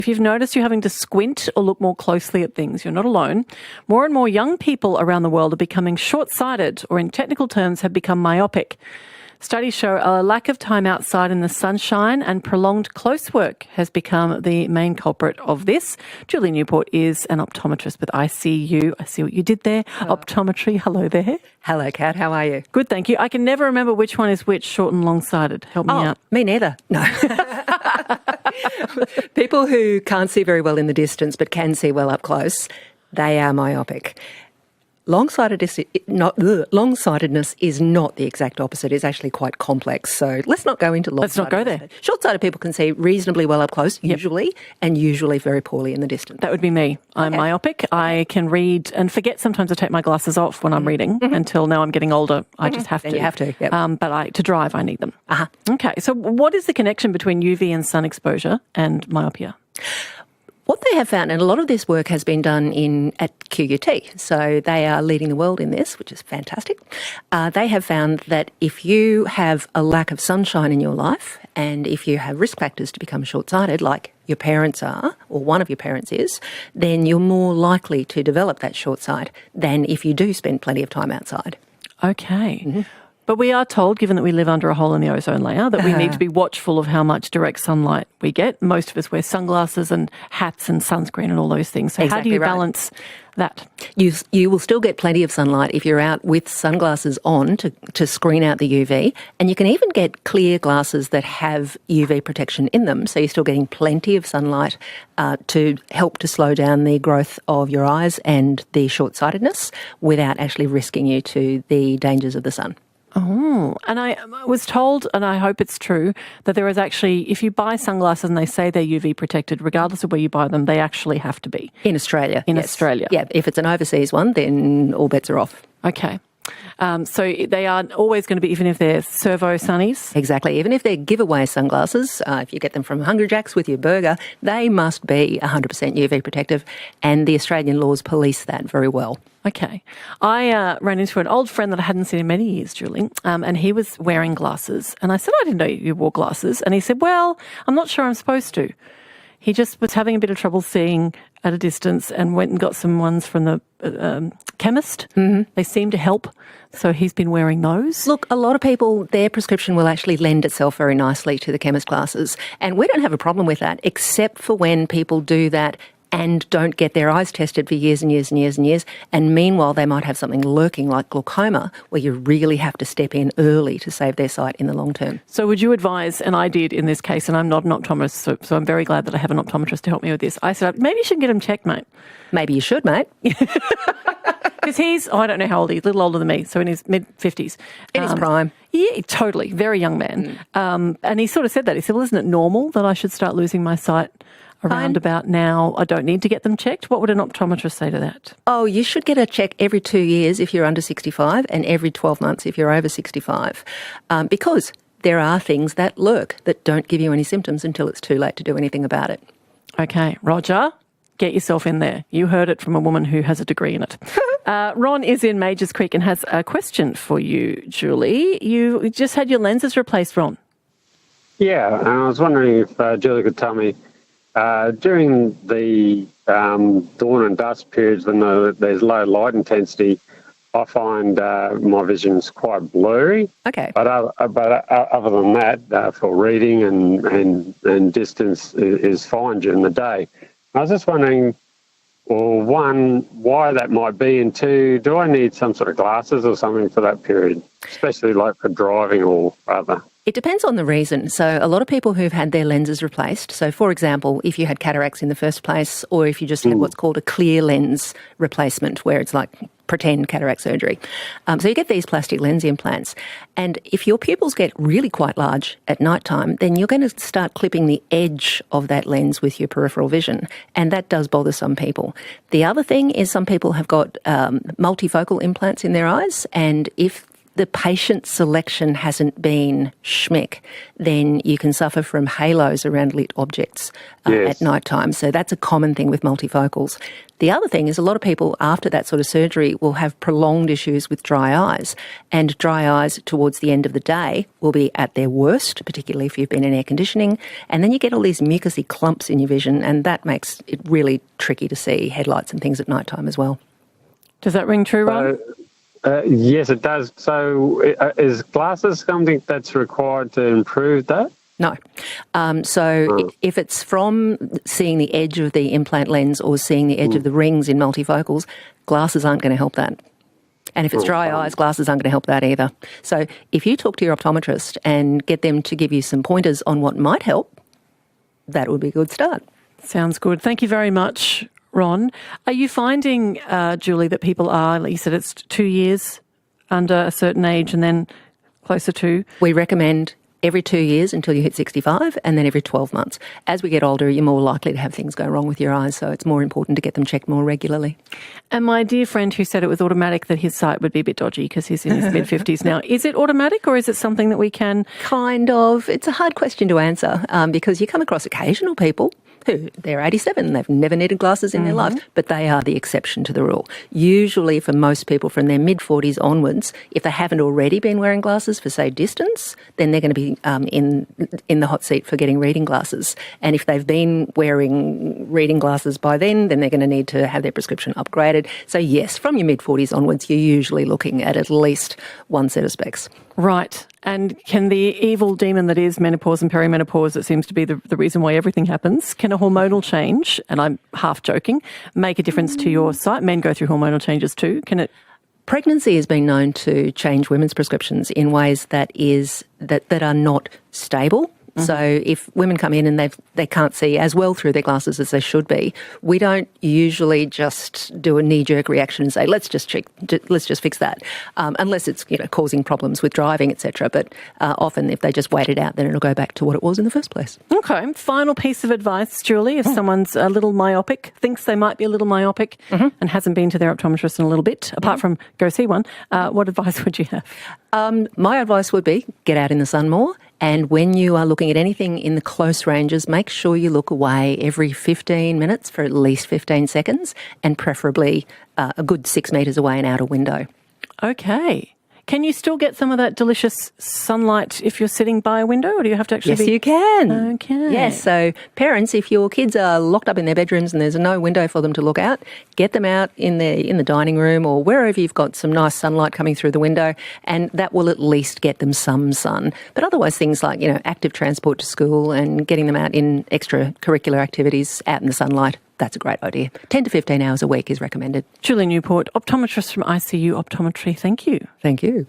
If you've noticed you're having to squint or look more closely at things, you're not alone. More and more young people around the world are becoming short-sighted, or in technical terms have become myopic. Studies show a lack of time outside in the sunshine and prolonged close work has become the main culprit of this. Julie Newport is an optometrist with ICU. I see what you did there. Optometry. Hello there. Hello, Kat. How are you? Good, thank you. I can never remember which one is which, short and long-sighted. Help me out. Me neither. No. People who can't see very well in the distance but can see well up close, they are myopic. Long-sightedness is not the exact opposite. It's actually quite complex. So let's not go into long-sightedness. Let's not go there. Short-sighted people can see reasonably well up close, usually, and usually very poorly in the distance. That would be me. I'm myopic. I can read and forget sometimes to take my glasses off when I'm reading until now I'm getting older. I just have to. You have to, yep. But to drive, I need them. Okay, so what is the connection between UV and sun exposure and myopia? What they have found, and a lot of this work has been done at QUT, so they are leading the world in this, which is fantastic. They have found that if you have a lack of sunshine in your life and if you have risk factors to become short-sighted, like your parents are, or one of your parents is, then you're more likely to develop that short sight than if you do spend plenty of time outside. Okay. But we are told, given that we live under a hole in the ozone layer, that we need to be watchful of how much direct sunlight we get. Most of us wear sunglasses and hats and sunscreen and all those things. So how do you balance that? You will still get plenty of sunlight if you're out with sunglasses on to screen out the UV. And you can even get clear glasses that have UV protection in them. So you're still getting plenty of sunlight to help to slow down the growth of your eyes and the short-sightedness without actually risking you to the dangers of the sun. Oh, and I was told, and I hope it's true, that there is actually, if you buy sunglasses and they say they're UV protected, regardless of where you buy them, they actually have to be. In Australia. In Australia. Yeah, if it's an overseas one, then all bets are off. Okay. So they are always going to be, even if they're servo sunnies? Exactly. Even if they're giveaway sunglasses, if you get them from Hungry Jack's with your burger, they must be 100% UV protective, and the Australian laws police that very well. Okay. I ran into an old friend that I hadn't seen in many years, Julie, and he was wearing glasses. And I said, I didn't know you wore glasses. And he said, well, I'm not sure I'm supposed to. He just was having a bit of trouble seeing at a distance and went and got some ones from the chemist. They seem to help. So he's been wearing those. Look, a lot of people, their prescription will actually lend itself very nicely to the chemist glasses. And we don't have a problem with that, except for when people do that and don't get their eyes tested for years and years and years and years. And meanwhile, they might have something lurking like glaucoma, where you really have to step in early to save their sight in the long term. So would you advise, and I did in this case, and I'm not an optometrist, so I'm very glad that I have an optometrist to help me with this. I said, maybe you should get him checked, mate. Maybe you should, mate. Because he's, I don't know how old he is, a little older than me, so in his mid-50s. In his prime. Yeah, totally. Very young man. And he sort of said that. He said, well, isn't it normal that I should start losing my sight around about now? I don't need to get them checked. What would an optometrist say to that? Oh, you should get a check every 2 years if you're under 65 and every 12 months if you're over 65, because there are things that lurk that don't give you any symptoms until it's too late to do anything about it. Okay, Roger, get yourself in there. You heard it from a woman who has a degree in it. Ron is in Majors Creek and has a question for you, Julie. You just had your lenses replaced, Ron. Yeah, and I was wondering if Julie could tell me, during the dawn and dusk periods when there's low light intensity, I find my vision's quite blurry. Okay. But other than that, for reading and distance is fine during the day. I was just wondering, well, one, why that might be, and two, do I need some sort of glasses or something for that period, especially like for driving or other? It depends on the reason. So a lot of people who've had their lenses replaced, so for example, if you had cataracts in the first place, or if you just had what's called a clear lens replacement, where it's like pretend cataract surgery. So you get these plastic lens implants. And if your pupils get really quite large at night time, then you're going to start clipping the edge of that lens with your peripheral vision. And that does bother some people. The other thing is some people have got multifocal implants in their eyes. And if the patient selection hasn't been schmick, then you can suffer from halos around lit objects at night time. So that's a common thing with multifocals. The other thing is a lot of people after that sort of surgery will have prolonged issues with dry eyes, and dry eyes towards the end of the day will be at their worst, particularly if you've been in air conditioning, and then you get all these mucousy clumps in your vision, and that makes it really tricky to see headlights and things at night time as well. Does that ring true, Ron? Yes, it does. So is glasses something that's required to improve that? No. If it's from seeing the edge of the implant lens or seeing the edge of the rings in multifocals, glasses aren't going to help that. And if it's dry eyes, glasses aren't going to help that either. So if you talk to your optometrist and get them to give you some pointers on what might help, that would be a good start. Sounds good. Thank you very much, Ron. Are you finding, Julie, that people are, like you said, it's 2 years under a certain age and then closer to? We recommend every 2 years until you hit 65, and then every 12 months. As we get older, you're more likely to have things go wrong with your eyes, so it's more important to get them checked more regularly. And my dear friend who said it was automatic that his sight would be a bit dodgy because he's in his mid-50s now, is it automatic or is it something that we can... Kind of. It's a hard question to answer because you come across occasional people who they're 87 and they've never needed glasses in their life, but they are the exception to the rule. Usually for most people from their mid-40s onwards, if they haven't already been wearing glasses for, say, distance, then they're going to be in the hot seat for getting reading glasses. And if they've been wearing reading glasses by then they're going to need to have their prescription upgraded. So yes, from your mid-40s onwards, you're usually looking at least one set of specs. Right. And can the evil demon that is menopause and perimenopause, that seems to be the reason why everything happens, can a hormonal change, and I'm half joking, make a difference to your sight? Men go through hormonal changes too. Can it? Pregnancy has been known to change women's prescriptions in ways that are not stable. So if women come in and they can't see as well through their glasses as they should be, we don't usually just do a knee-jerk reaction and say, let's just fix that, unless it's causing problems with driving, etc. But often if they just wait it out, then it'll go back to what it was in the first place. Okay. Final piece of advice, Julie, if someone's a little myopic, thinks they might be a little myopic and hasn't been to their optometrist in a little bit, apart from go see one, what advice would you have? My advice would be get out in the sun more. And when you are looking at anything in the close ranges, make sure you look away every 15 minutes for at least 15 seconds and preferably a good 6 metres away and out a window. Okay. Can you still get some of that delicious sunlight if you're sitting by a window, or do you have to actually Yes, you can. Okay. Yes, so parents, if your kids are locked up in their bedrooms and there's no window for them to look out, get them out in the dining room or wherever you've got some nice sunlight coming through the window, and that will at least get them some sun. But otherwise things like, active transport to school and getting them out in extracurricular activities out in the sunlight, that's a great idea. 10 to 15 hours a week is recommended. Julie Newport, optometrist from ICU Optometry, thank you. Thank you.